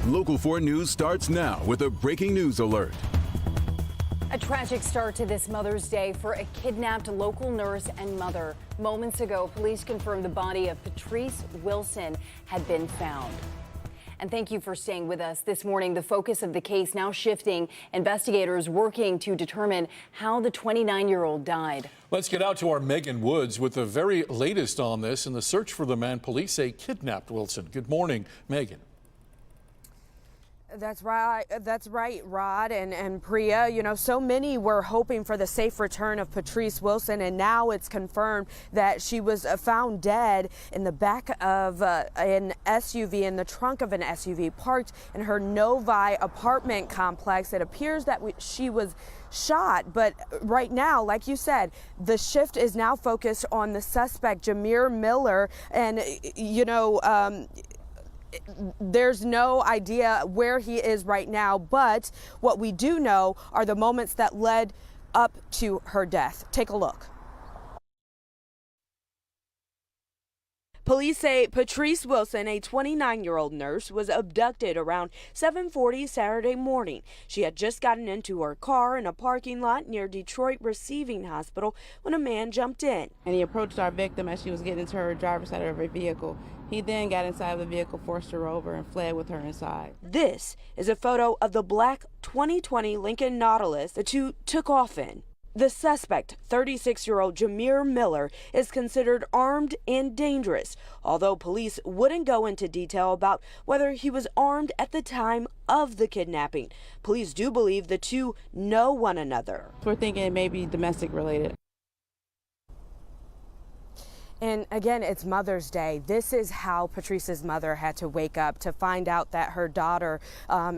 Local 4 News starts now with a breaking news alert. A tragic start to this Mother's Day for a kidnapped local nurse and mother. Moments ago, police confirmed the body of Patrice Wilson had been found. And thank you for staying with us this morning. The focus of the case now shifting. Investigators working to determine how the 29-year-old died. Let's get out to our Megan Woods with the very latest on this and the search for the man police say kidnapped Wilson. Good morning, Megan. That's right, Rod and Priya. You know, so many were hoping for the safe return of Patrice Wilson, and now it's confirmed that she was found dead in the back of an SUV, in the trunk of an SUV parked in her Novi apartment complex. It appears that she was shot, but right now, like you said, the shift is now focused on the suspect, Jamir Miller, and there's no idea where he is right now, but what we do know are the moments that led up to her death. Take a look. Police say Patrice Wilson, a 29-year-old nurse, was abducted around 7:40 Saturday morning. She had just gotten into her car in a parking lot near Detroit Receiving Hospital when a man jumped in. And he approached our victim as she was getting into her driver's side of her vehicle. He then got inside of the vehicle, forced her over, and fled with her inside. This is a photo of the black 2020 Lincoln Nautilus the two took off in. The suspect, 36-year-old Jamir Miller, is considered armed and dangerous, although police wouldn't go into detail about whether he was armed at the time of the kidnapping. Police do believe the two know one another. We're thinking it may be domestic related. And again, it's Mother's Day. This is how Patrice's mother had to wake up to find out that her daughter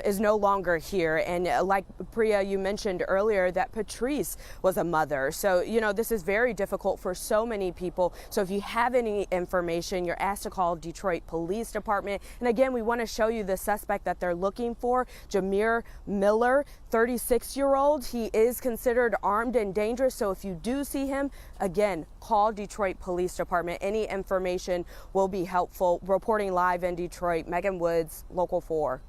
is no longer here. And like Priya, you mentioned earlier that Patrice was a mother. So, you know, this is very difficult for so many people. So if you have any information, you're asked to call Detroit Police Department. And again, we want to show you the suspect that they're looking for, Jamir Miller, 36-year-old. He is considered armed and dangerous. So if you do see him, again, call Detroit Police Department. Any information will be helpful. Reporting live in Detroit, Megan Woods, Local 4.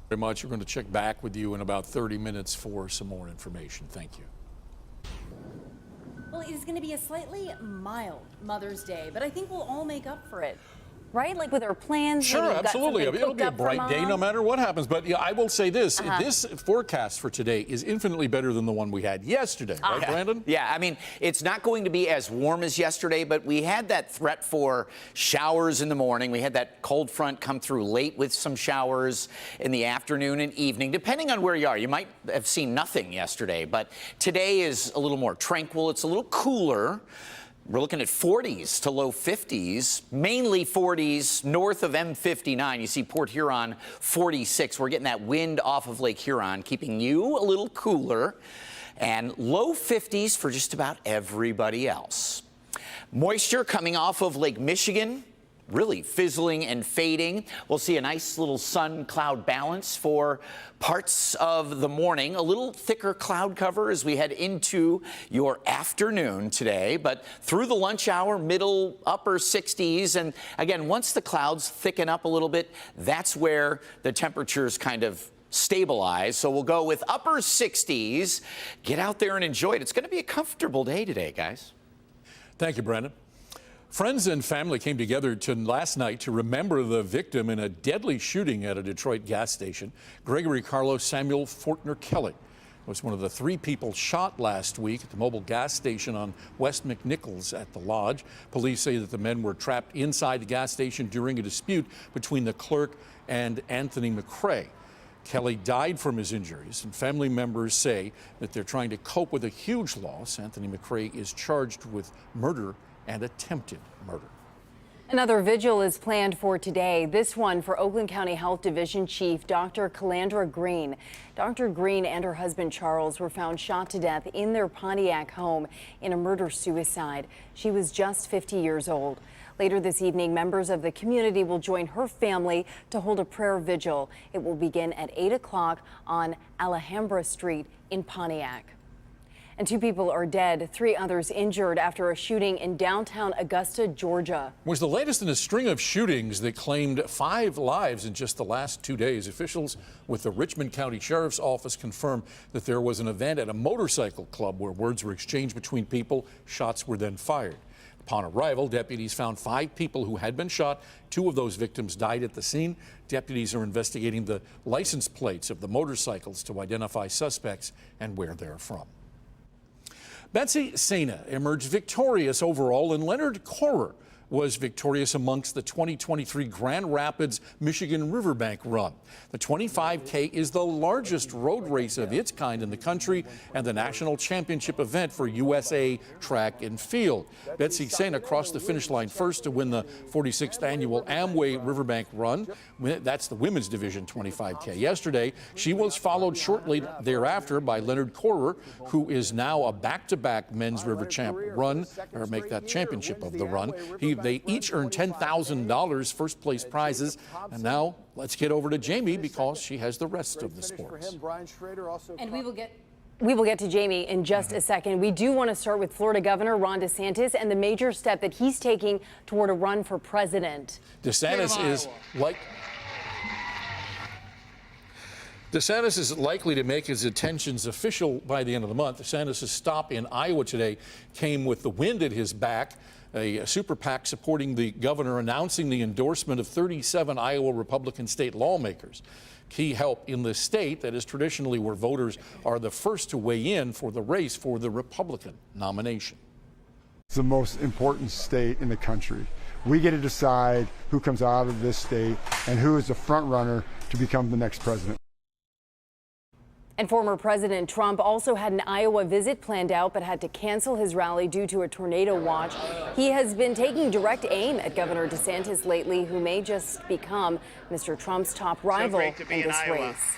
Very much. We're going to check back with you in about 30 minutes for some more information. Thank you. Well, it is going to be a slightly mild Mother's Day, but I think we'll all make up for it. Right? Like with our plans. Sure, absolutely. I mean, it'll be a bright day no matter what happens. But yeah, I will say this. This forecast for today is infinitely better than the one we had yesterday. Right, Brandon? Yeah, I mean, it's not going to be as warm as yesterday, but we had that threat for showers in the morning. We had that cold front come through late with some showers in the afternoon and evening, depending on where you are. You might have seen nothing yesterday, but today is a little more tranquil. It's a little cooler. We're looking at 40s to low 50s, mainly 40s north of M59. You see Port Huron 46. We're getting that wind off of Lake Huron, keeping you a little cooler, and low 50s for just about everybody else. Moisture coming off of Lake Michigan, really fizzling and fading. We'll see a nice little sun-cloud balance for parts of the morning. A little thicker cloud cover as we head into your afternoon today, but through the lunch hour, middle, upper 60s. And again, once the clouds thicken up a little bit, that's where the temperatures kind of stabilize. So we'll go with upper 60s. Get out there and enjoy it. It's going to be a comfortable day today, guys. Thank you, Brandon. Friends and family came together last night to remember the victim in a deadly shooting at a Detroit gas station. Gregory Carlos Samuel Fortner Kelly was one of the 3 people shot last week at the mobile gas station on West McNichols at the Lodge. Police say that the men were trapped inside the gas station during a dispute between the clerk and Anthony McCrae. Kelly died from his injuries, and family members say that they're trying to cope with a huge loss. Anthony McCrae is charged with murder and attempted murder. Another vigil is planned for today, this one for Oakland County Health Division Chief Dr. Calandra Green. Dr. Green and her husband Charles were found shot to death in their Pontiac home in a murder-suicide. She was just 50 years old. Later this evening, members of the community will join her family to hold a prayer vigil. It will begin at 8 o'clock on Alhambra Street in Pontiac. And 2 people are dead, 3 others injured after a shooting in downtown Augusta, Georgia. Was the latest in a string of shootings that claimed 5 lives in just the last 2 days. Officials with the Richmond County Sheriff's Office confirmed that there was an event at a motorcycle club where words were exchanged between people. Shots were then fired. Upon arrival, deputies found 5 people who had been shot. 2 of those victims died at the scene. Deputies are investigating the license plates of the motorcycles to identify suspects and where they're from. Betsy Sena emerged victorious overall, and Leonard Kohrer was victorious amongst the 2023 Grand Rapids Michigan Riverbank Run. The 25K is the largest road race of its kind in the country and the national championship event for USA Track and Field. Betsy Sena crossed the finish line first to win the 46th annual Amway Riverbank Run. That's the women's division 25K. Yesterday, she was followed shortly thereafter by Leonard Kohrer, who is now a back-to-back men's river champ run, or make that championship of the run. They each earned $10,000 first place prizes. And now let's get over to Jamie because she has the rest of the sports. And we will get to Jamie in just a second. We do want to start with Florida Governor Ron DeSantis and the major step that he's taking toward a run for president. DeSantis is likely to make his intentions official by the end of the month. DeSantis' stop in Iowa today came with the wind at his back. A super PAC supporting the governor announcing the endorsement of 37 Iowa Republican state lawmakers. Key help in the state that is traditionally where voters are the first to weigh in for the race for the Republican nomination. It's the most important state in the country. We get to decide who comes out of this state and who is the front runner to become the next president. And former President Trump also had an Iowa visit planned out but had to cancel his rally due to a tornado watch. He has been taking direct aim at Governor DeSantis lately, who may just become Mr. Trump's top rival in this race.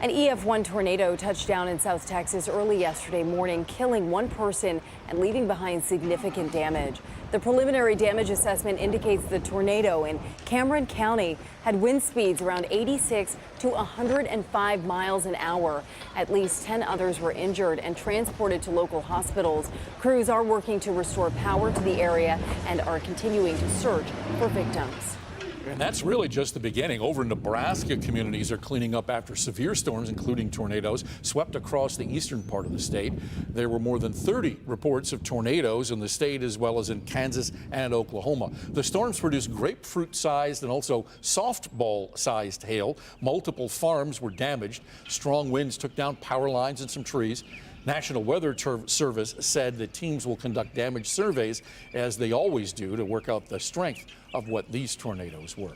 An EF1 tornado touched down in South Texas early yesterday morning, killing 1 person and leaving behind significant damage. The preliminary damage assessment indicates the tornado in Cameron County had wind speeds around 86 to 105 miles an hour. At least 10 others were injured and transported to local hospitals. Crews are working to restore power to the area and are continuing to search for victims. And that's really just the beginning. Over in Nebraska, communities are cleaning up after severe storms, including tornadoes, swept across the eastern part of the state. There were more than 30 reports of tornadoes in the state, as well as in Kansas and Oklahoma. The storms produced grapefruit-sized and also softball-sized hail. Multiple farms were damaged. Strong winds took down power lines and some trees. National Weather Service said that teams will conduct damage surveys, as they always do, to work out the strength of what these tornadoes were.